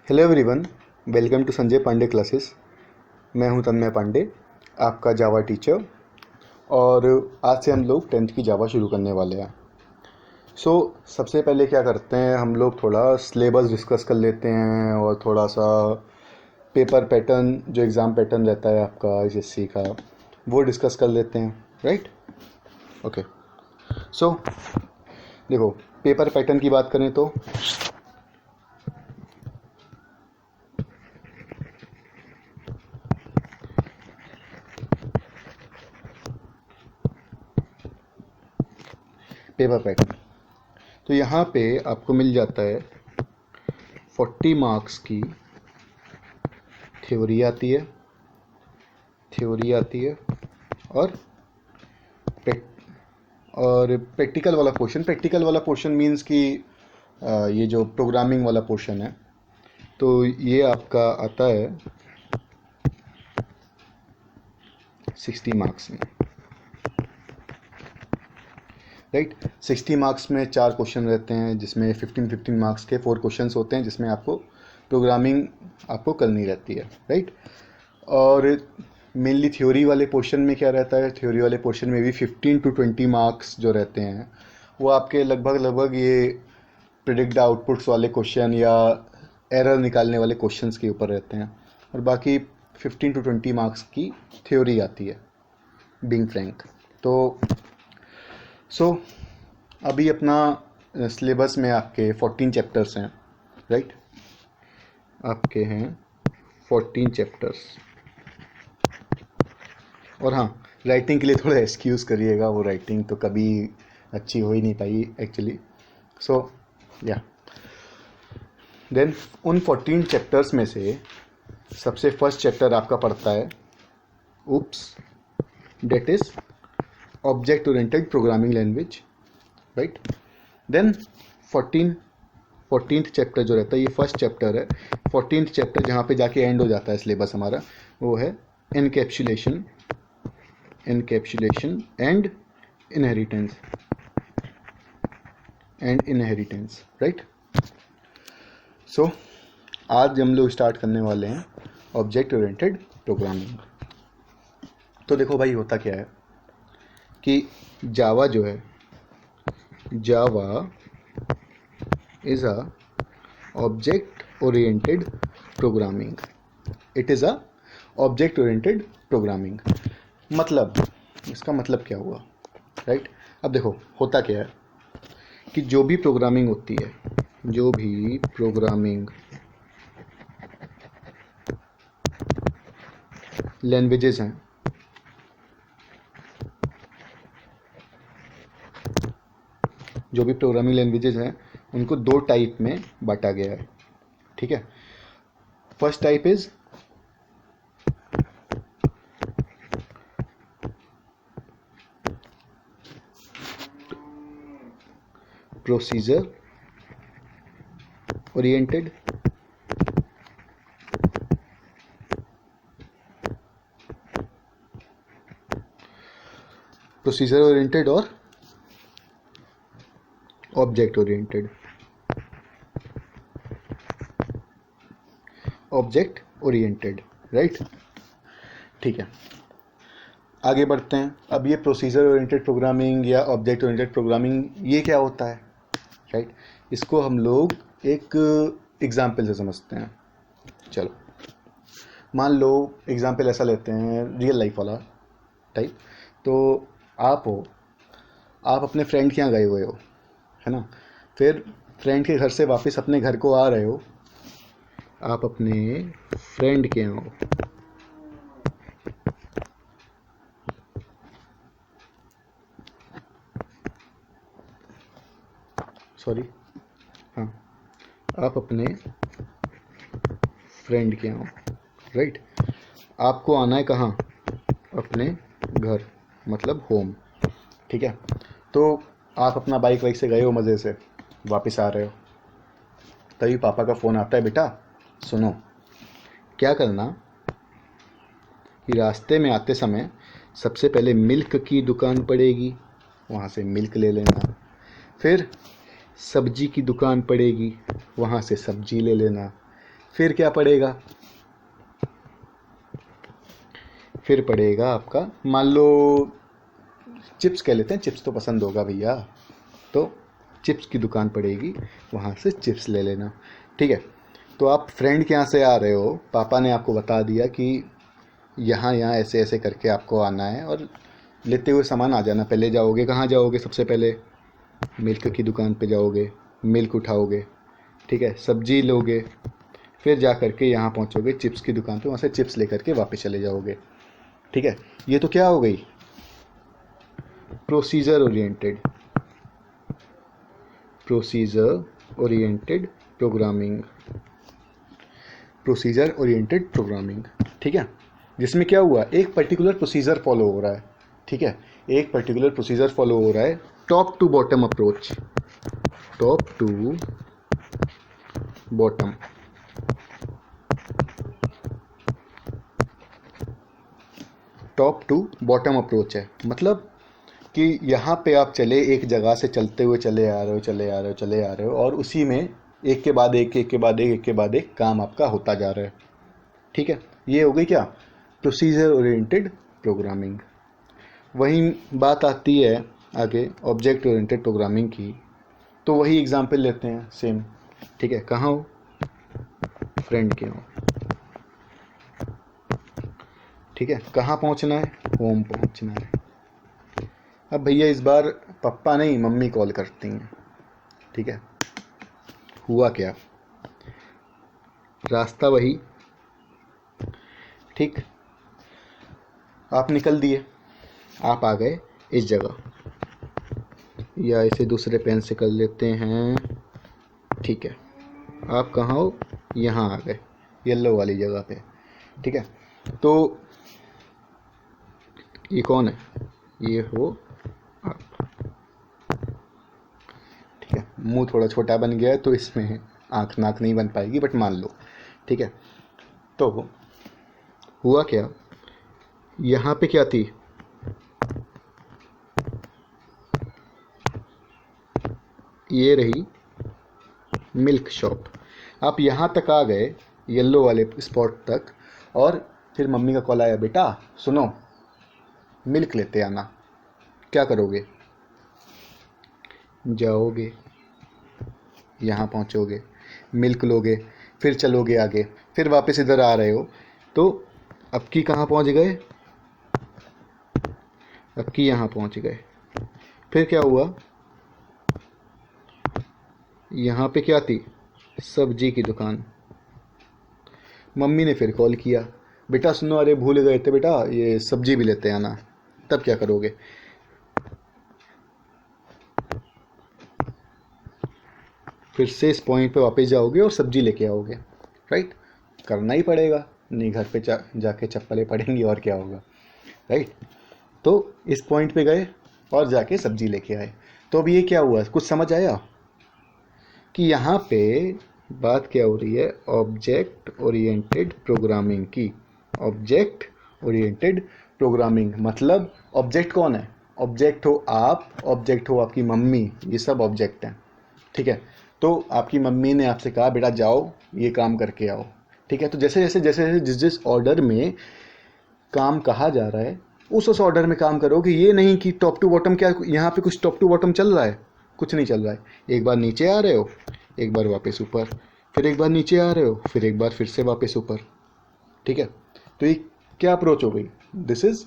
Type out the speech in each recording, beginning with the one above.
Hello everyone, welcome to Sanjay Pandey classes. मैं हूं तन्मय पांडे, आपका जावा टीचर। और आज से हम लोग 10th की जावा शुरू करने वाले हैं। सबसे पहले क्या करते हैं, हम लोग थोड़ा सिलेबस डिस्कस कर लेते हैं और थोड़ा सा पेपर पैटर्न, जो एग्ज़ाम पैटर्न रहता है आपका एसएससी का, वो डिस्कस कर लेते हैं। Right, okay. सो देखो, पेपर पैटर्न की बात करें तो पेपर पैटर्न तो यहाँ पे आपको मिल जाता है 40 मार्क्स की थ्योरी आती है और प्रैक्टिकल वाला पोर्शन मीन्स कि ये जो प्रोग्रामिंग वाला पोर्शन है, तो ये आपका आता है 60 मार्क्स में। राइट, 60 मार्क्स में 4 क्वेश्चन रहते हैं, जिसमें 15 मार्क्स के 4 क्वेश्चंस होते हैं, जिसमें आपको प्रोग्रामिंग आपको करनी रहती है। राइट, और मेनली थ्योरी वाले पोर्शन में क्या रहता है, थ्योरी वाले पोर्शन में भी 15 to 20 मार्क्स जो रहते हैं वो आपके लगभग ये प्रिडिक्ट आउटपुट्स वाले क्वेश्चन या एरर निकालने वाले क्वेश्चंस के ऊपर रहते हैं, और बाकी 15 to 20 मार्क्स की थ्योरी आती है, बीइंग फ्रैंक। तो अभी अपना सिलेबस में आपके 14 चैप्टर्स हैं। राइट, आपके हैं 14 चैप्टर्स। और हाँ, राइटिंग के लिए थोड़ा एक्सक्यूज़ करिएगा, वो राइटिंग तो कभी अच्छी हो ही नहीं पाई एक्चुअली। देन उन 14 चैप्टर्स में से सबसे फर्स्ट चैप्टर आपका पड़ता है that is object oriented programming language. Right, then 14th chapter जो रहता है, ये फर्स्ट चैप्टर है। 14th चैप्टर जहाँ पे जाके एंड हो जाता है सिलेबस हमारा, वो है एनकैप्सुलेशन एंड इनहेरिटेंस। राइट, आज हम लोग स्टार्ट करने वाले हैं ऑब्जेक्ट ओरिएंटेड प्रोग्रामिंग। तो देखो भाई, होता क्या है कि जावा जो है, जावा is a object oriented programming. It is a object oriented programming. मतलब, इसका मतलब क्या हुआ? राइट, अब देखो होता क्या है कि जो भी प्रोग्रामिंग होती है, जो भी प्रोग्रामिंग लैंग्वेजेस हैं, उनको 2 टाइप में बांटा गया है। ठीक है, first type is procedure oriented, और ऑब्जेक्ट ओरिएंटेड। राइट, ठीक है, आगे बढ़ते हैं। अब ये प्रोसीजर ओरिएंटेड प्रोग्रामिंग या ऑब्जेक्ट ओरिएंटेड प्रोग्रामिंग, ये क्या होता है? राइट, इसको हम लोग एक एग्जाम्पल से समझते हैं। चलो, मान लो एग्जाम्पल ऐसा लेते हैं, रियल लाइफ वाला टाइप। तो आप अपने फ्रेंड के यहाँ गए हुए हो, है ना। फिर फ्रेंड के घर से वापस अपने घर को आ रहे हो, आप अपने फ्रेंड के यहाँ हो। आप अपने फ्रेंड के यहाँ हो। राइट, आपको आना है कहाँ? अपने घर, मतलब होम। ठीक है, तो आप अपना बाइक से गए हो, मज़े से वापस आ रहे हो, तभी पापा का फ़ोन आता है, बेटा सुनो, क्या करना कि रास्ते में आते समय सबसे पहले मिल्क की दुकान पड़ेगी, वहाँ से मिल्क ले लेना। फिर सब्जी की दुकान पड़ेगी, वहाँ से सब्जी ले लेना। फिर क्या पड़ेगा, फिर पड़ेगा आपका, मान लो चिप्स कह लेते हैं, चिप्स तो पसंद होगा भैया, तो चिप्स की दुकान पड़ेगी, वहाँ से चिप्स ले लेना। ठीक है, तो आप फ्रेंड के यहाँ से आ रहे हो, पापा ने आपको बता दिया कि यहाँ यहाँ ऐसे ऐसे करके आपको आना है और लेते हुए सामान आ जाना। पहले जाओगे कहाँ जाओगे, सबसे पहले मिल्क की दुकान पे जाओगे, मिल्क उठाओगे, ठीक है, सब्जी लोगे, फिर जा कर के यहाँ पहुँचोगे चिप्स की दुकान पे, वहाँ से चिप्स लेकर के वापस चले जाओगे। ठीक है, ये तो क्या हो गई, procedure oriented, procedure oriented programming, procedure oriented programming. ठीक है, जिसमें क्या हुआ, एक पर्टिकुलर प्रोसीजर फॉलो हो रहा है। ठीक है, एक पर्टिकुलर प्रोसीजर फॉलो हो रहा है, top to bottom approach, top to bottom, top to bottom approach है। मतलब कि यहाँ पे आप चले, एक जगह से चलते हुए चले आ रहे हो, चले आ रहे हो, चले आ रहे हो, और उसी में एक के बाद एक, एक के बाद एक, एक के बाद एक काम आपका होता जा रहा है। ठीक है, ये हो गई क्या, प्रोसीजर ओरिएंटेड प्रोग्रामिंग। वही बात आती है आगे ऑब्जेक्ट ओरिएंटेड प्रोग्रामिंग की, तो वही एग्जांपल लेते हैं सेम। ठीक है, कहाँ हो, फ्रेंड के हो। ठीक है, कहाँ पहुँचना है, होम पहुँचना है। अब भैया इस बार पापा नहीं मम्मी कॉल करती हैं। ठीक है, हुआ क्या, रास्ता वही, ठीक, आप निकल दिए, आप आ गए इस जगह, या इसे दूसरे पेन से कर लेते हैं। ठीक है, आप कहाँ हो, यहाँ आ गए येलो वाली जगह पे। ठीक है, तो ये कौन है, ये हो आप। ठीक है, मुंह थोड़ा छोटा बन गया है तो इसमें आँख नाक नहीं बन पाएगी, बट मान लो। ठीक है, तो हुआ क्या, यहाँ पे क्या थी, ये रही मिल्क शॉप। आप यहाँ तक आ गए येलो वाले स्पॉट तक, और फिर मम्मी का कॉल आया, बेटा सुनो मिल्क लेते आना। क्या करोगे, जाओगे, यहाँ पहुँचोगे, मिल्क लोगे, फिर चलोगे आगे, फिर वापस इधर आ रहे हो, तो अब की कहाँ पहुँच गए, अब की यहाँ पहुँच गए। फिर क्या हुआ, यहाँ पे क्या थी, सब्जी की दुकान। मम्मी ने फिर कॉल किया, बेटा सुनो, अरे भूल गए थे बेटा, ये सब्जी भी लेते आना। तब क्या करोगे, फिर से इस पॉइंट पे वापस जाओगे और सब्जी लेके आओगे। राइट, करना ही पड़ेगा, नहीं घर पे जाके चप्पलें पड़ेंगी और क्या होगा। राइट, तो इस पॉइंट पे गए और जाके सब्जी लेके आए। तो अब ये क्या हुआ, कुछ समझ आया कि यहाँ पे बात क्या हो रही है, ऑब्जेक्ट ओरिएंटेड प्रोग्रामिंग की। ऑब्जेक्ट ओरिएंटेड प्रोग्रामिंग मतलब ऑब्जेक्ट कौन है, ऑब्जेक्ट हो आप, ऑब्जेक्ट हो आपकी मम्मी, ये सब ऑब्जेक्ट हैं। ठीक है, तो आपकी मम्मी ने आपसे कहा बेटा जाओ ये काम करके आओ। ठीक है, तो जैसे जैसे जैसे जैसे जिस जिस ऑर्डर में काम कहा जा रहा है उस ऑर्डर में काम करोगे। ये नहीं कि टॉप टू बॉटम, क्या यहाँ पे कुछ टॉप टू बॉटम चल रहा है, कुछ नहीं चल रहा है। एक बार नीचे आ रहे हो, एक बार वापस ऊपर, फिर एक बार नीचे आ रहे हो, फिर एक बार फिर से वापस ऊपर। ठीक है, तो ये क्या अप्रोच हो गई, this is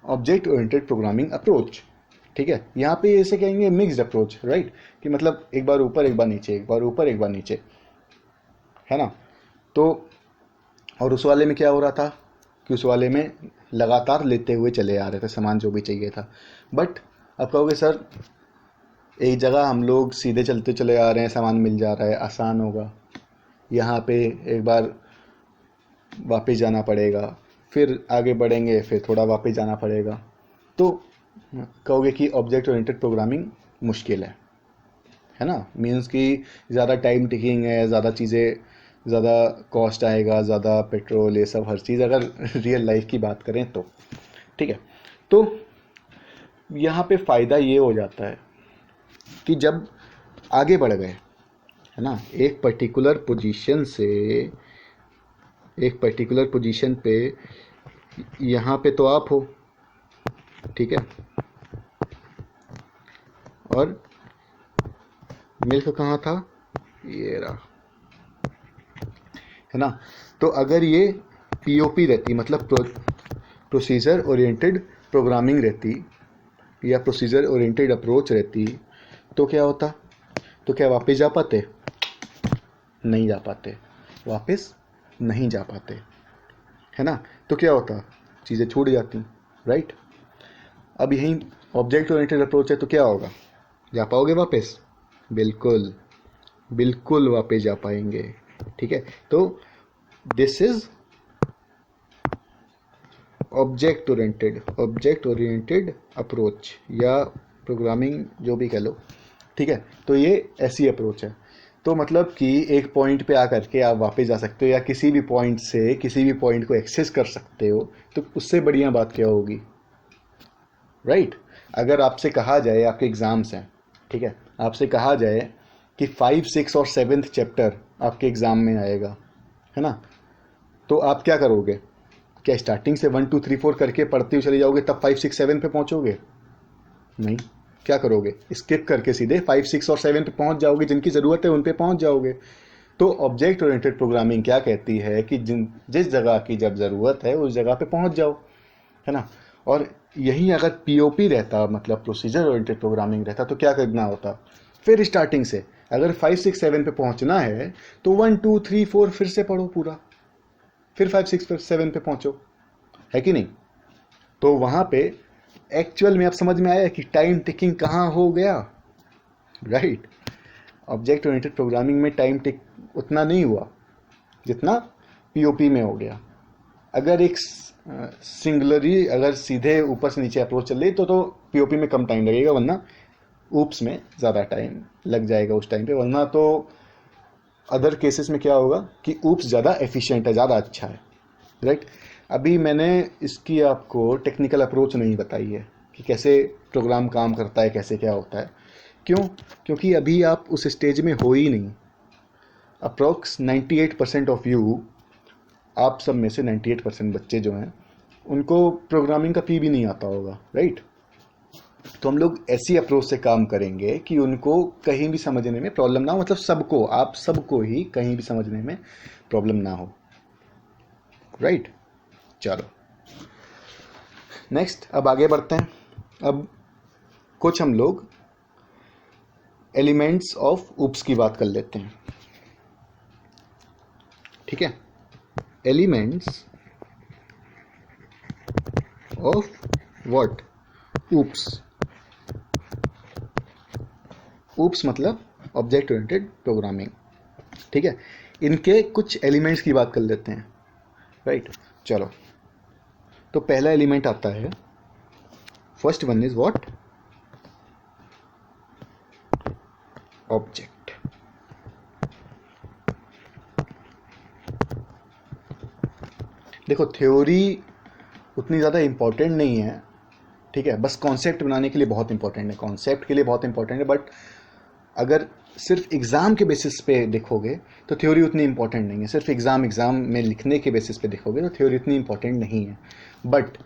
object oriented programming approach. ठीक है, यहाँ पे ऐसे कहेंगे मिक्स्ड अप्रोच, राइट, कि मतलब एक बार ऊपर एक बार नीचे, एक बार ऊपर एक बार नीचे, है ना। तो और उस वाले में क्या हो रहा था कि उस वाले में लगातार लेते हुए चले आ रहे थे सामान जो भी चाहिए था। बट अब कहोगे सर एक जगह हम लोग सीधे चलते चले आ रहे हैं, सामान मिल जा रहा है, आसान होगा। यहाँ पे एक बार वापस जाना पड़ेगा, फिर आगे बढ़ेंगे, फिर थोड़ा वापस जाना पड़ेगा। तो कहोगे कि ऑब्जेक्ट ओरिएंटेड प्रोग्रामिंग मुश्किल है ना, मीन्स कि ज़्यादा टाइम टेकिंग है, ज़्यादा चीज़ें, ज़्यादा कॉस्ट आएगा, ज़्यादा पेट्रोल, ये सब हर चीज़, अगर रियल लाइफ की बात करें तो। ठीक है, तो यहाँ पे फ़ायदा ये हो जाता है कि जब आगे बढ़ गए, है ना, एक पर्टिकुलर पोजीशन पे यहाँ पे तो आप हो, ठीक है, और मिल्क कहाँ था, ये रहा, है ना। तो अगर ये पीओपी रहती, मतलब प्रोसीजर ओरिएंटेड प्रोग्रामिंग रहती या प्रोसीजर ओरिएंटेड अप्रोच रहती, तो क्या होता, तो क्या वापस जा पाते, नहीं जा पाते, वापस नहीं जा पाते, है ना। तो क्या होता, चीज़ें छूट जाती, राइट। अब यही ऑब्जेक्ट ओरिएंटेड अप्रोच है, तो क्या होगा, जा पाओगे वापस, बिल्कुल बिल्कुल वापस जा पाएंगे, ठीक है। तो this is object oriented approach या प्रोग्रामिंग, जो भी कह लो, ठीक है। तो ये ऐसी अप्रोच है। तो मतलब कि एक पॉइंट पे आकर के आप वापस जा सकते हो या किसी भी पॉइंट से किसी भी पॉइंट को एक्सेस कर सकते हो, तो उससे बढ़िया बात क्या होगी, राइट। अगर आपसे कहा जाए, आपके एग्ज़ाम्स हैं, ठीक है, आपसे कहा जाए कि 5, 6 और 7th चैप्टर आपके एग्ज़ाम में आएगा, है ना, तो आप क्या करोगे, क्या स्टार्टिंग से 1, 2, 3, 4 करके पढ़ते हुए चले जाओगे तब 5, 6, 7 पे पहुंचोगे, नहीं, क्या करोगे, स्किप करके सीधे 5, 6 और 7 पे पहुंच जाओगे, जिनकी ज़रूरत है उन पे पहुंच जाओगे। तो ऑब्जेक्ट ओरिएंटेड प्रोग्रामिंग क्या कहती है कि जिस जगह की जब ज़रूरत है उस जगह पे पहुंच जाओ, है ना। और यही अगर पीओपी रहता, मतलब प्रोसीजर ओरिएंटेड प्रोग्रामिंग रहता, तो क्या करना होता, फिर स्टार्टिंग से अगर 5, 6, 7 पे पहुंचना है तो 1, 2, 3, 4 फिर से पढ़ो पूरा, फिर 5, 6, 7 पे पहुंचो, है कि नहीं। तो वहां पे एक्चुअल में अब समझ में आया कि टाइम टिकिंग कहाँ हो गया, राइट। ऑब्जेक्ट ओरिएंटेड प्रोग्रामिंग में टाइम टिक उतना नहीं हुआ जितना पीओपी में हो गया। अगर एक सिंगुलरली अगर सीधे ऊपर से नीचे अप्रोच चल रही तो पीओपी में कम टाइम लगेगा, वरना ऊप्स में ज़्यादा टाइम लग जाएगा उस टाइम पे, वरना तो अदर केसेस में क्या होगा कि ऊप्स ज़्यादा एफिशिएंट है, ज़्यादा अच्छा है, राइट। अभी मैंने इसकी आपको टेक्निकल अप्रोच नहीं बताई है कि कैसे प्रोग्राम काम करता है, कैसे क्या होता है, क्यों, क्योंकि अभी आप उस स्टेज में हो ही नहीं। अप्रोक्स 98% ऑफ यू, आप सब में से 98% बच्चे जो हैं उनको प्रोग्रामिंग का पी भी नहीं आता होगा, राइट। तो हम लोग ऐसी अप्रोच से काम करेंगे कि उनको कहीं भी समझने में प्रॉब्लम ना हो, मतलब सबको, आप सबको ही कहीं भी समझने में प्रॉब्लम ना हो, राइट। चलो नेक्स्ट, अब आगे बढ़ते हैं। अब कुछ हम लोग एलिमेंट्स ऑफ ऊप्स की बात कर लेते हैं, ठीक है। Elements of what, oops. Oops मतलब ऑब्जेक्ट ओरिएंटेड प्रोग्रामिंग, ठीक है। इनके कुछ एलिमेंट्स की बात कर लेते हैं, राइट। चलो, तो पहला एलिमेंट आता है, first one is what, object. देखो थ्योरी उतनी ज़्यादा इम्पोर्टेंट नहीं है, ठीक है, बस कॉन्सेप्ट बनाने के लिए बहुत इंपॉर्टेंट है, कॉन्सेप्ट के लिए बहुत इंपॉर्टेंट है, बट अगर सिर्फ एग्ज़ाम के बेसिस पे देखोगे तो थ्योरी उतनी इंपॉर्टेंट नहीं है। सिर्फ एग्ज़ाम में लिखने के बेसिस पे देखोगे तो थ्योरी उतनी इंपॉर्टेंट नहीं है, बट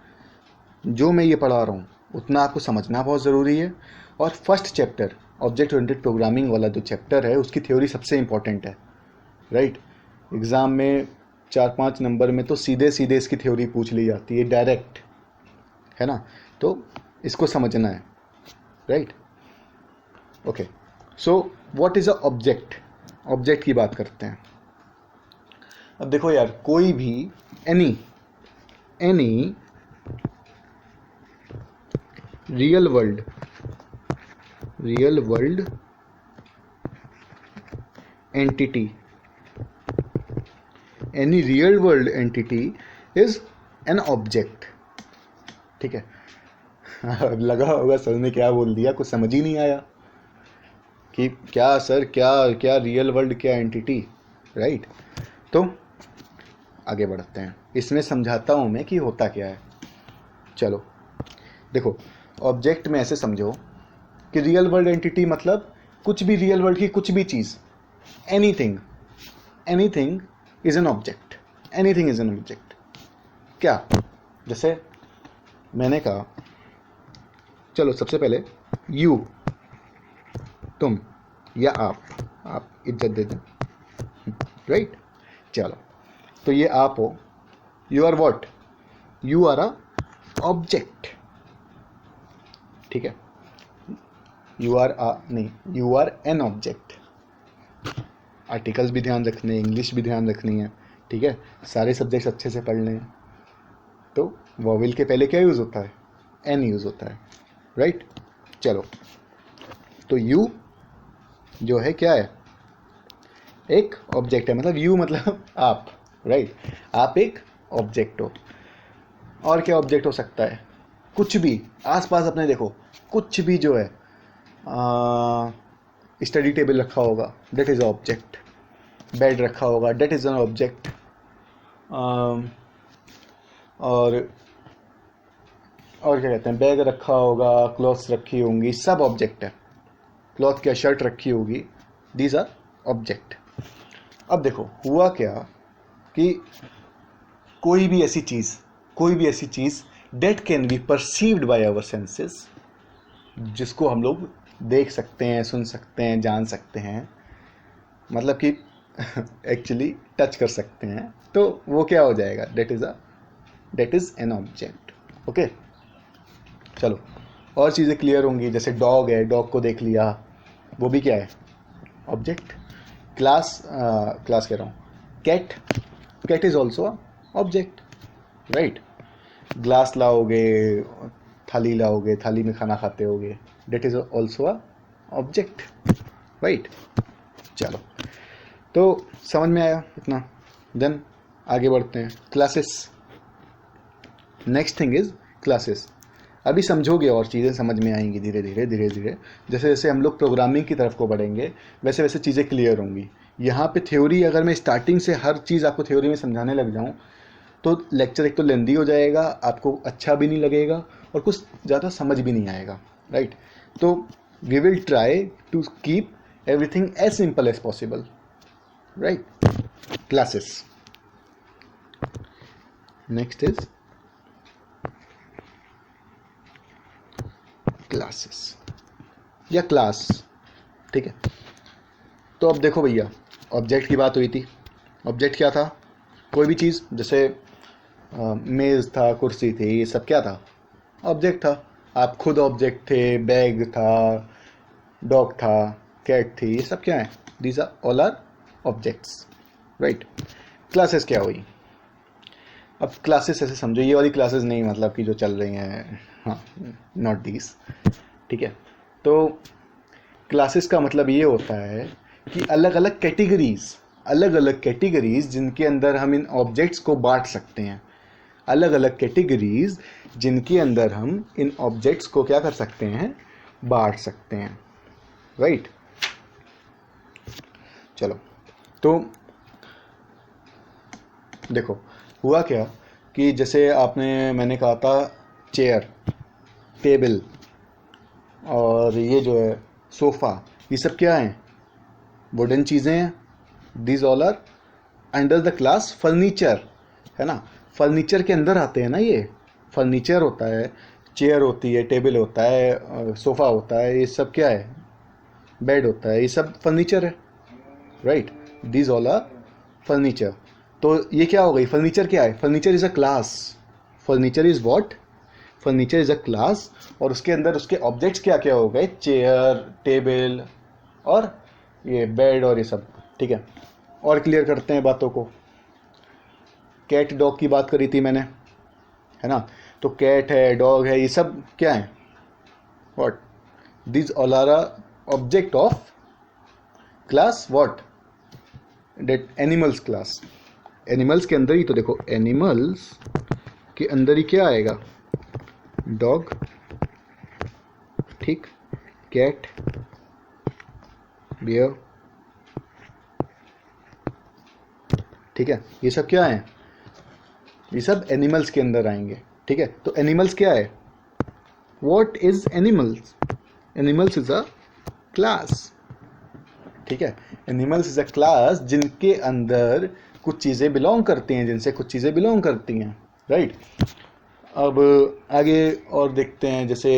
जो मैं ये पढ़ा रहा हूँ उतना आपको समझना बहुत ज़रूरी है। और first chapter object oriented programming वाला जो चैप्टर है उसकी थ्योरी सबसे इंपॉर्टेंट है, राइट। एग्ज़ाम में 4-5 नंबर में तो सीधे सीधे इसकी थ्योरी पूछ ली जाती है डायरेक्ट, है ना। तो इसको समझना है, right. Okay, so what is a object, object की बात करते हैं। अब देखो यार, कोई भी any real world entity, any real world entity is an object, ठीक है। अब लगा होगा सर ने क्या बोल दिया, कुछ समझ ही नहीं आया कि क्या सर, क्या क्या रियल वर्ल्ड, क्या एंटिटी, राइट। तो आगे बढ़ते हैं, इसमें समझाता हूँ मैं कि होता क्या है। चलो देखो, ऑब्जेक्ट में ऐसे समझो कि रियल वर्ल्ड एंटिटी मतलब कुछ भी रियल वर्ल्ड की कुछ भी चीज़, anything, anything is an object, anything is an object. क्या? जैसे मैंने कहा, चलो सबसे पहले यू, तुम या आप इज्जत दे दें, राइट? चलो, तो ये आप हो, you are what, you are a object, ठीक है? यू आर नहीं, you are an object. Articles भी ध्यान रखने, इंग्लिश भी ध्यान रखनी है, ठीक है? सारे सब्जेक्ट्स अच्छे से पढ़ने हैं। तो वॉवेल के पहले क्या यूज़ होता है? एन यूज़ होता है, राइट? चलो, तो यू जो है क्या है? एक ऑब्जेक्ट है, मतलब यू मतलब आप, राइट? आप एक ऑब्जेक्ट हो। और क्या ऑब्जेक्ट हो सकता है? कुछ भी आसपास अपने देखो, कुछ भी जो है, स्टडी टेबल रखा होगा, डेट इज़ ऑब्जेक्ट। बेड रखा होगा, डेट इज़ एन ऑब्जेक्ट। और क्या कहते हैं, बैग रखा होगा, क्लॉथ्स रखी होंगी, सब ऑब्जेक्ट है। क्लॉथ क्या, शर्ट रखी होगी, दीज आर ऑब्जेक्ट। अब देखो हुआ क्या कि कोई भी ऐसी चीज़ that can be perceived by our senses, जिसको हम लोग देख सकते हैं, सुन सकते हैं, जान सकते हैं, मतलब कि एक्चुअली टच कर सकते हैं, तो वो क्या हो जाएगा? That is an object. Okay, चलो और चीज़ें क्लियर होंगी। जैसे डॉग है, डॉग को देख लिया, वो भी क्या है? ऑब्जेक्ट। क्लास कह रहा हूँ, cat is also object, right? Glass लाओगे, थाली लाओगे, थाली में खाना खाते होगे, that is also a object, right? चलो, तो समझ में आया इतना? देन आगे बढ़ते हैं, classes. Next thing is classes. अभी समझोगे और चीज़ें समझ में आएंगी धीरे धीरे। जैसे जैसे हम लोग प्रोग्रामिंग की तरफ को बढ़ेंगे, वैसे वैसे चीज़ें क्लियर होंगी। यहाँ पे थ्योरी, अगर मैं स्टार्टिंग से हर चीज़ आपको थ्योरी में समझाने लग जाऊँ तो लेक्चर एक तो लेंदी हो जाएगा, आपको अच्छा भी नहीं लगेगा और कुछ ज़्यादा समझ भी नहीं आएगा, राइट? तो we will try to keep everything as simple as possible, right? Classes. Next is classes या क्लास, ठीक है? तो अब देखो भैया, ऑब्जेक्ट की बात हुई थी। ऑब्जेक्ट क्या था? कोई भी चीज़, जैसे मेज़ था, कुर्सी थी, ये सब क्या था? ऑब्जेक्ट था। आप खुद ऑब्जेक्ट थे, बैग था, डॉग था, कैट थी, ये सब क्या है? These are all are objects, right? Classes क्या हुई? अब क्लासेस ऐसे समझो, ये वाली क्लासेस नहीं, मतलब कि जो चल रही हैं, हाँ, नॉट दीज, ठीक है? तो क्लासेस का मतलब ये होता है कि अलग अलग कैटेगरीज जिनके अंदर हम इन ऑब्जेक्ट्स को बांट सकते हैं। अलग अलग कैटेगरीज जिनके अंदर हम इन ऑब्जेक्ट्स को क्या कर सकते हैं? बांट सकते हैं, राइट? चलो, तो देखो हुआ क्या कि जैसे मैंने कहा था चेयर, टेबल और ये जो है सोफ़ा, ये सब क्या हैं? वुडन चीज़ें हैं। These all are under the class furniture, है ना? फर्नीचर के अंदर आते हैं ना ये। फर्नीचर होता है, चेयर होती है, टेबल होता है, सोफ़ा होता है, ये सब क्या है? बेड होता है, ये सब फर्नीचर है, right? These all are furniture. तो ये क्या हो गई? फर्नीचर क्या है? Furniture is a class. Furniture is what? Furniture is a class. और उसके अंदर उसके ऑब्जेक्ट्स क्या क्या हो गए? चेयर, टेबल और ये बेड और ये सब, ठीक है? और क्लियर करते हैं बातों को। कैट डॉग की बात करी थी मैंने, है ना? तो कैट है, डॉग है, ये सब क्या है? What? This all are object of class what? That animals class. Animals के अंदर ही तो देखो, एनिमल्स के अंदर ही क्या आएगा? डॉग, ठीक, कैट, बियर, ठीक है? ये सब क्या है? ये सब एनिमल्स के अंदर आएंगे, ठीक है? तो एनिमल्स क्या है? What is animals? Animals is a class, ठीक है? एनिमल्स इज अ क्लास जिनके अंदर कुछ चीज़ें बिलोंग करती हैं, जिनसे कुछ चीज़ें बिलोंग करती हैं, राइट। अब आगे और देखते हैं, जैसे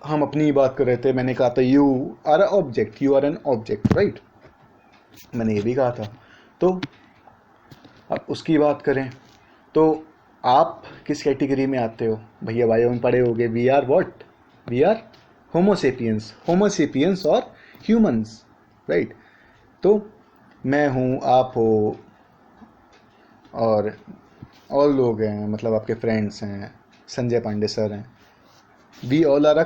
हम अपनी बात कर रहे थे, मैंने कहा था you are a object, you are an object, right, मैंने ये भी कहा था। तो अब उसकी बात करें तो आप किस कैटेगरी में आते हो भैया? बायो में पढ़े होगे, we are what, we are homo sapiens, homo sapiens और ह्यूमंस, राइट। तो मैं हूँ, आप हो, और लोग हैं, मतलब आपके फ्रेंड्स हैं, संजय पांडे सर हैं। We all are a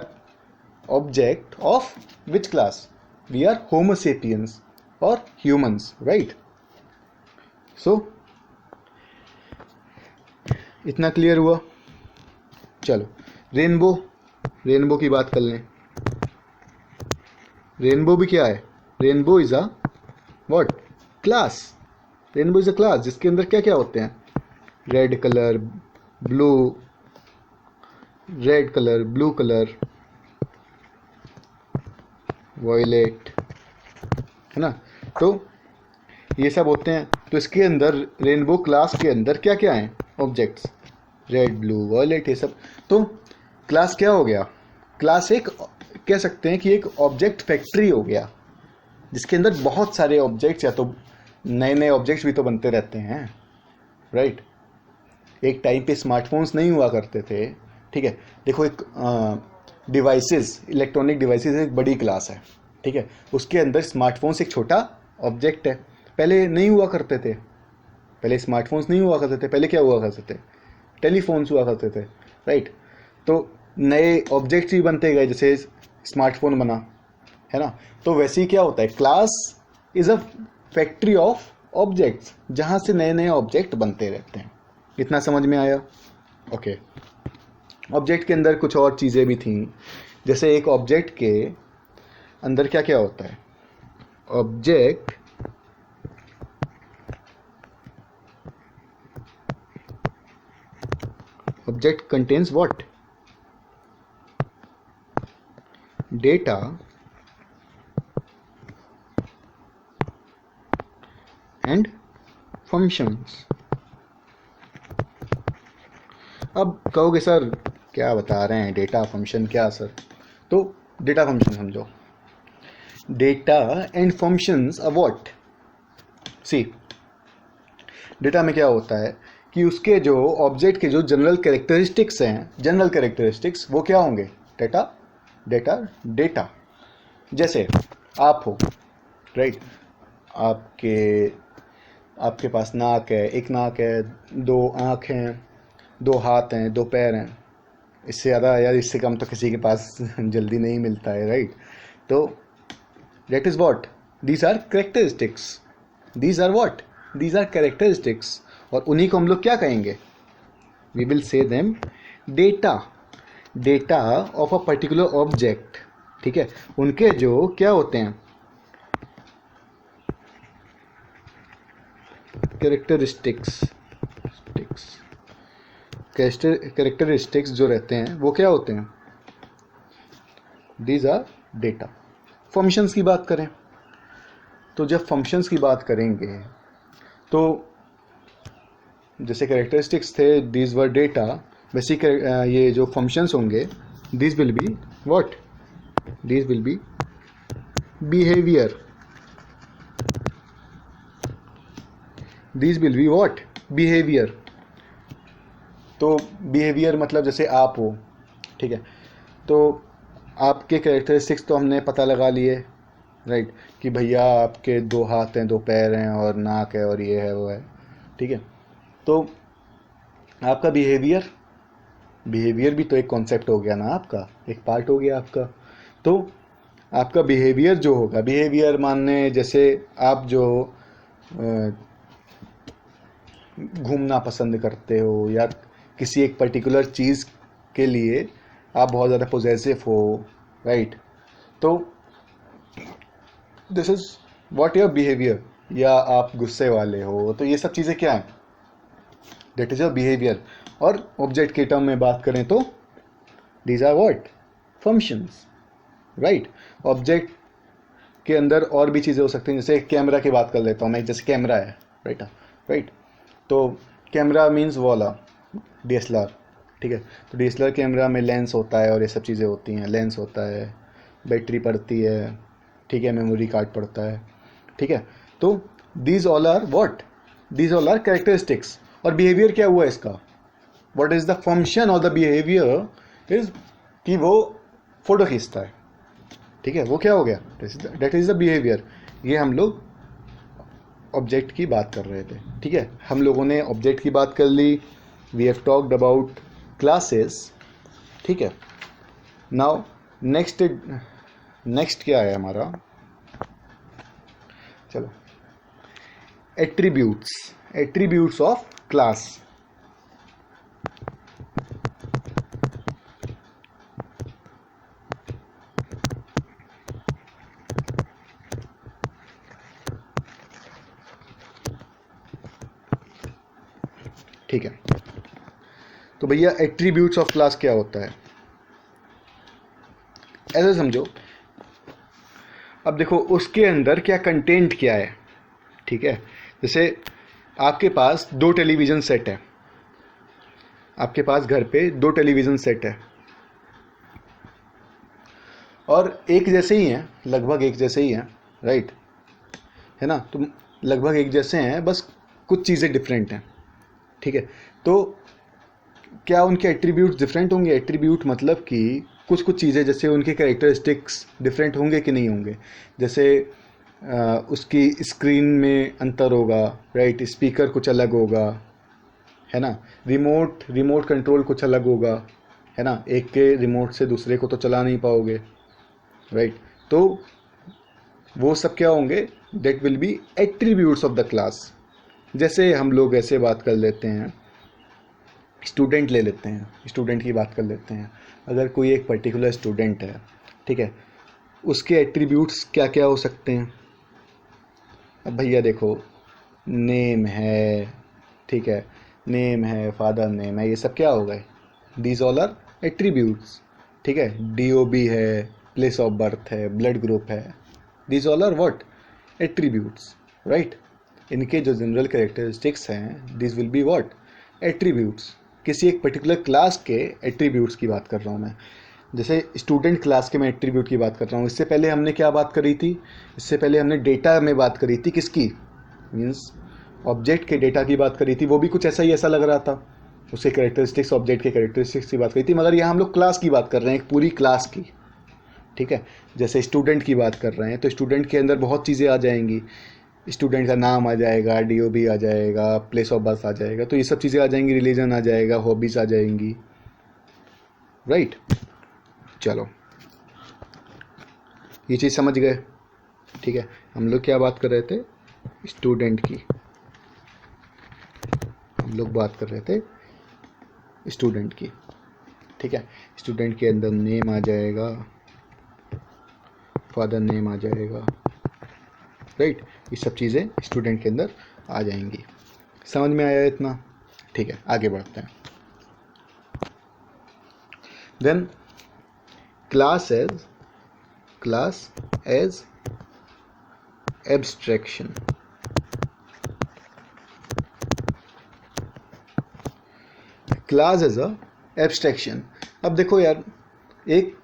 object of which class? We are homo sapiens और ह्यूमंस, राइट। सो इतना क्लियर हुआ? चलो रेनबो, रेनबो की बात कर लें। रेनबो भी क्या है? Rainbow is a what? Class. Rainbow is a class जिसके अंदर क्या क्या होते हैं? Red colour, blue, red colour, blue colour, violet, है ना। तो ये सब होते हैं। तो इसके अंदर रेनबो क्लास के अंदर क्या क्या हैं ऑब्जेक्ट्स? रेड, ब्लू, वॉयलेट, ये सब। तो क्लास क्या हो गया? क्लास एक, कह सकते हैं कि एक ऑब्जेक्ट फैक्ट्री हो गया, जिसके अंदर बहुत सारे ऑब्जेक्ट्स, या तो नए नए ऑब्जेक्ट्स भी तो बनते रहते हैं, राइट। एक टाइम पे स्मार्टफोन्स नहीं हुआ करते थे, ठीक है। देखो एक डिवाइसेस, इलेक्ट्रॉनिक डिवाइसेस एक बड़ी क्लास है, ठीक है। उसके अंदर स्मार्टफोन्स एक छोटा ऑब्जेक्ट है। पहले नहीं हुआ करते थे, पहले स्मार्टफोन्स नहीं हुआ करते थे, पहले क्या हुआ करते थे? टेलीफोन्स हुआ करते थे, राइट। तो नए ऑब्जेक्ट्स भी बनते गए, जैसे स्मार्टफोन बना, है ना। तो वैसे ही क्या होता है, class is a factory of objects, जहाँ से नए नए ऑब्जेक्ट बनते रहते हैं। इतना समझ में आया? ओके। ऑब्जेक्ट के अंदर कुछ और चीज़ें भी थी, जैसे एक ऑब्जेक्ट के अंदर क्या क्या होता है? Object object contains what? Data and functions. अब कहोगे सर क्या बता रहे हैं, डेटा फंक्शन क्या सर? तो डेटा फंक्शन समझो, data and functions are what? See, data में क्या होता है कि उसके जो ऑब्जेक्ट के जो जनरल कैरेक्टरिस्टिक्स हैं, जनरल कैरेक्टरिस्टिक्स, वो क्या होंगे? Data, data, data. जैसे आप हो, राइट, आपके आपके पास नाक है, एक नाक है, दो आँख हैं, दो हाथ हैं, दो पैर हैं। इससे ज़्यादा या इससे कम तो किसी के पास जल्दी नहीं मिलता है, राइट। तो that is what? These are characteristics. These are what? These are characteristics. और उन्हीं को हम लोग क्या कहेंगे? We will say them data. Data of a particular object. ठीक है, उनके जो क्या होते हैं? Characteristics. Characteristics जो रहते हैं वो क्या होते हैं? These are data. फंक्शंस की बात करें तो जब फंक्शंस की बात करेंगे तो जैसे कैरेक्टरिस्टिक्स थे, दीज वर डेटा, वैसे ये जो फंक्शंस होंगे, these will be what? These will bee behaviour. These will be what? Behaviour. तो बिहेवियर मतलब जैसे आप हो, ठीक है, तो आपके कैरेक्टरिस्टिक्स तो हमने पता लगा लिए, राइट, कि भैया आपके दो हाथ हैं, दो पैर हैं, और नाक है, और ये है, वो है, ठीक है। तो आपका बिहेवियर, बिहेवियर भी तो एक कॉन्सेप्ट हो गया ना, आपका एक पार्ट हो गया आपका। तो आपका बिहेवियर जो होगा, बिहेवियर मानने जैसे आप जो घूमना पसंद करते हो, या किसी एक पर्टिकुलर चीज़ के लिए आप बहुत ज़्यादा पोजेसिव हो, राइट। तो this is what your behaviour, या आप गुस्से वाले हो, तो ये सब चीज़ें क्या हैं? That is your behaviour. और ऑब्जेक्ट के टर्म में बात करें तो these are what? Functions, right. Object के अंदर और भी चीज़ें हो सकती हैं, जैसे कैमरा की बात कर लेता हूँ मैं, जैसे कैमरा है, राइट। तो कैमरा मीन्स वो वाला DSLR, ठीक है। तो DSLR कैमरा में लेंस होता है और ये सब चीज़ें होती हैं, लेंस होता है, बैटरी पड़ती है, ठीक है, मेमोरी कार्ड पड़ता है, ठीक है। तो these all are what, these all are characteristics. और बिहेवियर क्या हुआ इसका, what is the function of the behaviour is कि वो फोटो खींचता है, ठीक है। वो क्या हो गया, दैट इज़ द बिहेवियर। ये हम लोग ऑब्जेक्ट की बात कर रहे थे, ठीक है। हम लोगों ने ऑब्जेक्ट की बात कर ली, we have talked about classes, ठीक है। नाउ नेक्स्ट क्या है हमारा, चलो, एट्रीब्यूट्स ऑफ क्लास। ठीक है, तो भैया एट्रीब्यूट्स ऑफ क्लास क्या होता है, ऐसे समझो। अब देखो उसके अंदर क्या कंटेंट क्या है, ठीक है। जैसे आपके पास 2 टेलीविज़न सेट है, आपके पास घर पे 2 टेलीविज़न सेट है और एक जैसे ही हैं, लगभग एक जैसे ही हैं, राइट, है ना। तो लगभग एक जैसे हैं, बस कुछ चीज़ें डिफरेंट हैं, ठीक है। तो क्या उनके एट्रीब्यूट्स डिफरेंट होंगे, एट्रीब्यूट मतलब कि कुछ चीज़ें, जैसे उनके कैरेक्टरिस्टिक्स डिफरेंट होंगे कि नहीं होंगे। जैसे उसकी स्क्रीन में अंतर होगा, राइट, स्पीकर कुछ अलग होगा, है ना, रिमोट कंट्रोल कुछ अलग होगा, है ना, एक के रिमोट से दूसरे को तो चला नहीं पाओगे, राइट। तो वो सब क्या होंगे, that will be attributes of the class. जैसे हम लोग ऐसे बात कर लेते हैं, स्टूडेंट ले लेते हैं, स्टूडेंट की बात कर लेते हैं। अगर कोई एक पर्टिकुलर स्टूडेंट है, ठीक है, उसके एट्रीब्यूट्स क्या क्या हो सकते हैं। अब भैया देखो, नेम है, ठीक है, नेम है, फादर नेम है, ये सब क्या हो गए, दीज ऑल आर एट्रीब्यूट्स, ठीक है। DOB है, प्लेस ऑफ बर्थ है, ब्लड ग्रुप है, these all are what, attributes, right. इनके जो जनरल कैरेक्टरिस्टिक्स हैं, this will be what, attributes. किसी एक पर्टिकुलर क्लास के एट्रीब्यूट्स की बात कर रहा हूँ मैं, जैसे स्टूडेंट क्लास के मैं एट्रीब्यूट की बात कर रहा हूँ। इससे पहले हमने क्या बात करी थी, इससे पहले हमने डेटा में बात करी थी, किसकी, मीन्स ऑब्जेक्ट के डेटा की बात करी थी। वो भी कुछ ऐसा ही ऐसा लग रहा था, उसके कैरेक्टरिस्टिक्स, ऑब्जेक्ट के कैरेक्टरिस्टिक्स की बात करी थी, मगर यहाँ हम लोग क्लास की बात कर रहे हैं, एक पूरी क्लास की, ठीक है। जैसे स्टूडेंट की बात कर रहे हैं, तो स्टूडेंट के अंदर बहुत चीज़ें आ जाएंगी, स्टूडेंट का नाम आ जाएगा, DOB आ जाएगा, प्लेस ऑफ बर्थ आ जाएगा, तो ये सब चीज़ें आ जाएंगी, रिलीजन आ जाएगा, हॉबीज़ आ जाएंगी, राइट। चलो, ये चीज़ समझ गए, ठीक है। हम लोग क्या बात कर रहे थे, स्टूडेंट की, हम लोग बात कर रहे थे स्टूडेंट की, ठीक है। स्टूडेंट के अंदर नेम आ जाएगा, फादर नेम आ जाएगा, राइट। ये सब चीज़ें स्टूडेंट के अंदर आ जाएंगी। समझ में आया इतना, ठीक है। आगे बढ़ते हैं। Then class as abstraction. Class as a abstraction. अब देखो यार, एक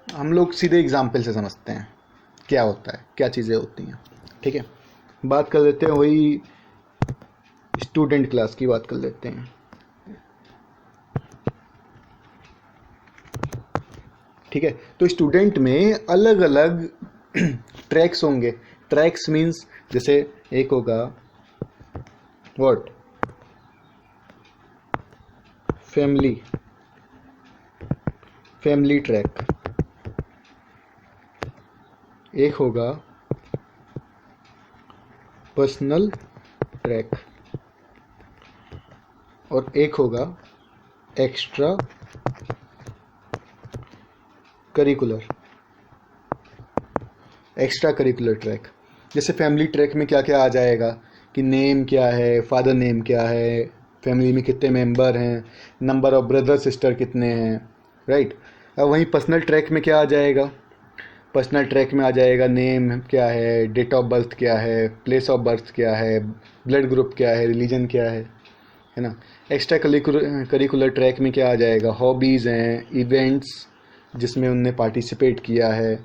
हम लोग सीधे एग्जाम्पल से समझते हैं क्या होता है, क्या चीज़ें होती हैं, ठीक है। बात कर लेते हैं, वही स्टूडेंट क्लास की बात कर लेते हैं, ठीक है। तो स्टूडेंट में अलग अलग ट्रैक्स होंगे। ट्रैक्स मीन्स जैसे एक होगा व्हाट, फैमिली ट्रैक, एक होगा पर्सनल ट्रैक और एक होगा एक्स्ट्रा करिकुलर ट्रैक। जैसे फैमिली ट्रैक में क्या क्या आ जाएगा कि नेम क्या है, फादर नेम क्या है, फैमिली में कितने मेंबर हैं, नंबर ऑफ ब्रदर सिस्टर कितने हैं, राइट। अब वहीं पर्सनल ट्रैक में क्या आ जाएगा, पर्सनल ट्रैक में आ जाएगा नेम क्या है, डेट ऑफ बर्थ क्या है, प्लेस ऑफ बर्थ क्या है, ब्लड ग्रुप क्या है, रिलीजन क्या है ना। एक्स्ट्रा करिकुलर ट्रैक में क्या आ जाएगा, हॉबीज़ हैं, इवेंट्स जिसमें उनने पार्टिसिपेट किया है,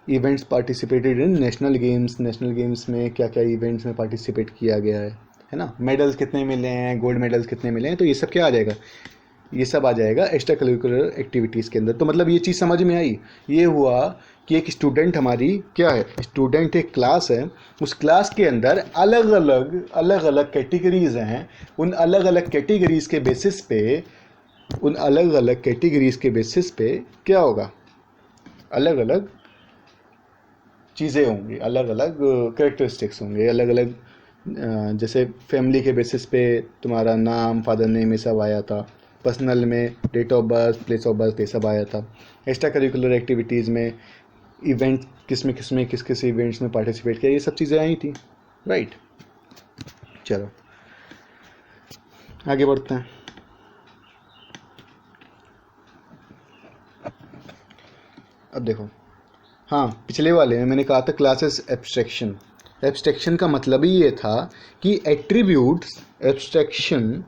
events participated in national games, national games में क्या क्या इवेंट्स में पार्टिसिपेट किया गया है ना। मेडल्स कितने मिले हैं, गोल्ड मेडल्स कितने मिले हैं, तो ये सब क्या आ जाएगा, ये सब आ जाएगा एक्स्ट्रा करिकुलर एक्टिविटीज़ के अंदर। तो मतलब ये चीज़ समझ में आई। ये हुआ कि एक स्टूडेंट हमारी क्या है, स्टूडेंट एक क्लास है, उस क्लास के अंदर अलग अलग कैटेगरीज हैं, उन अलग अलग कैटेगरीज के बेसिस पे, उन अलग अलग कैटेगरीज के बेसिस पे क्या होगा, अलग अलग चीज़ें होंगी, अलग अलग कैरेक्टरिस्टिक्स होंगे, अलग अलग जैसे फैमिली के बेसिस पे तुम्हारा नाम, फादर नेम, ये सब आया था। पर्सनल में date of birth, place of birth, ये सब आया था। एक्स्ट्रा करिकुलर एक्टिविटीज़ में इवेंट किस किस इवेंट्स में पार्टिसिपेट किया, ये सब चीज़ें आई थी, राइट। चलो आगे बढ़ते हैं। अब देखो, हाँ पिछले वाले में मैंने कहा था क्लासेस एब्स्ट्रैक्शन। एब्स्ट्रैक्शन का मतलब ही ये था कि एट्रीब्यूट्स, एब्स्ट्रैक्शन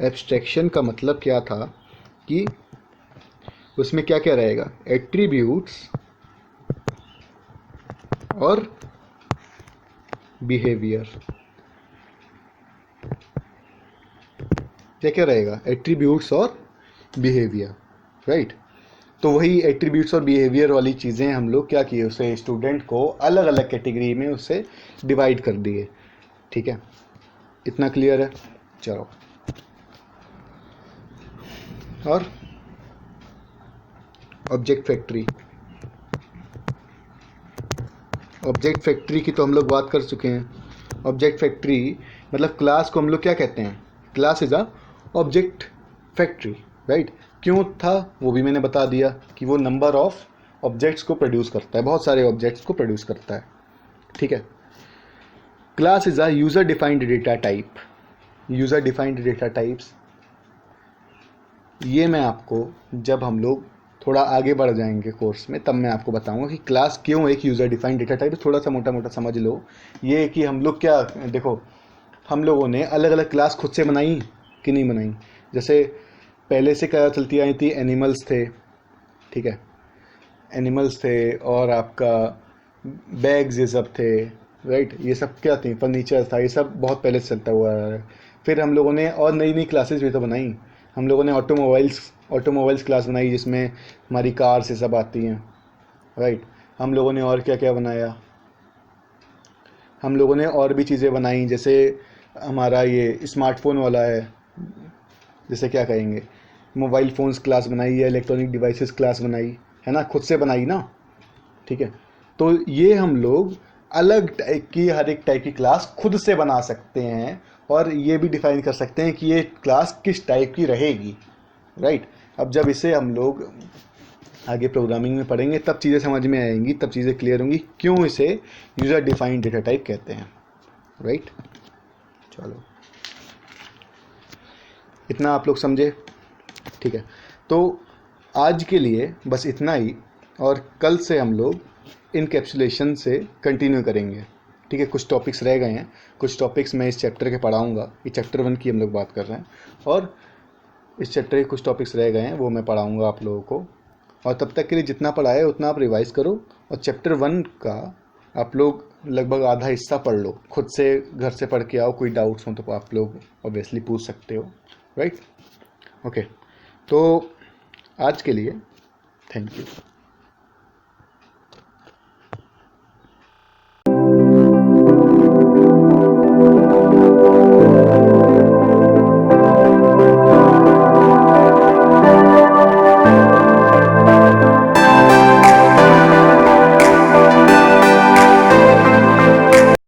एब्स्ट्रैक्शन का मतलब क्या था कि उसमें क्या क्या रहेगा, एट्रीब्यूट्स और बिहेवियर। क्या क्या रहेगा, एट्रीब्यूट्स और बिहेवियर, राइट। तो वही एट्रीब्यूट्स और बिहेवियर वाली चीज़ें हम लोग क्या किए, उसे स्टूडेंट को अलग अलग कैटेगरी में उससे डिवाइड कर दिए, ठीक है। इतना क्लियर है। चलो, और ऑब्जेक्ट फैक्ट्री, ऑब्जेक्ट फैक्ट्री की तो हम लोग बात कर चुके हैं। ऑब्जेक्ट फैक्ट्री मतलब क्लास को हम लोग क्या कहते हैं, class is a object factory, right. क्यों था वो भी मैंने बता दिया कि वो नंबर ऑफ ऑब्जेक्ट्स को प्रोड्यूस करता है, बहुत सारे ऑब्जेक्ट्स को प्रोड्यूस करता है, ठीक है। Class is a user defined data type. User defined data types ये मैं आपको जब हम लोग थोड़ा आगे बढ़ जाएंगे कोर्स में तब मैं आपको बताऊंगा कि क्लास क्यों एक यूज़र डिफाइंड डेटा टाइप। थोड़ा सा मोटा मोटा समझ लो ये कि हम लोग क्या, देखो हम लोगों ने अलग अलग क्लास खुद से बनाई कि नहीं बनाई। जैसे पहले से क्या चलती आई थी, एनिमल्स थे, ठीक है, एनिमल्स थे, और आपका बैग्स ये सब थे, राइट। ये सब क्या थी, फर्नीचर था, ये सब बहुत पहले से चलता हुआ है। फिर हम लोगों ने और नई नई क्लासेस भी तो बनाई। हम लोगों ने ऑटोमोबाइल्स क्लास बनाई जिसमें हमारी कार से सब आती हैं, राइट। हम लोगों ने और क्या क्या बनाया, हम लोगों ने और भी चीज़ें बनाई, जैसे हमारा ये स्मार्टफोन वाला है, जैसे क्या कहेंगे, मोबाइल फ़ोन्स क्लास बनाई या इलेक्ट्रॉनिक डिवाइसेस क्लास बनाई, है ना, खुद से बनाई ना, ठीक है। तो ये हम लोग अलग टाइप की, हर एक टाइप की क्लास खुद से बना सकते हैं, और ये भी डिफाइन कर सकते हैं कि ये क्लास किस टाइप की रहेगी, राइट। अब जब इसे हम लोग आगे प्रोग्रामिंग में पढ़ेंगे तब चीज़ें समझ में आएंगी, तब चीज़ें क्लियर होंगी क्यों इसे यूज़र डिफाइंड डेटा टाइप कहते हैं, राइट। चलो इतना आप लोग समझे, ठीक है। तो आज के लिए बस इतना ही, और कल से हम लोग इनकैप्सुलेशन से कंटिन्यू करेंगे, ठीक है। कुछ टॉपिक्स रह गए हैं, कुछ टॉपिक्स मैं इस चैप्टर के पढ़ाऊँगा, ये चैप्टर 1 की हम लोग बात कर रहे हैं, और इस चैप्टर के कुछ टॉपिक्स रह गए हैं वो मैं पढ़ाऊँगा आप लोगों को। और तब तक के लिए जितना पढ़ा है उतना आप रिवाइज़ करो, और चैप्टर 1 का आप लोग लगभग आधा हिस्सा पढ़ लो, खुद से घर से पढ़ के आओ, कोई डाउट्स हो तो आप लोग ऑब्वियसली पूछ सकते हो, राइट। ओके, तो आज के लिए थैंक यू।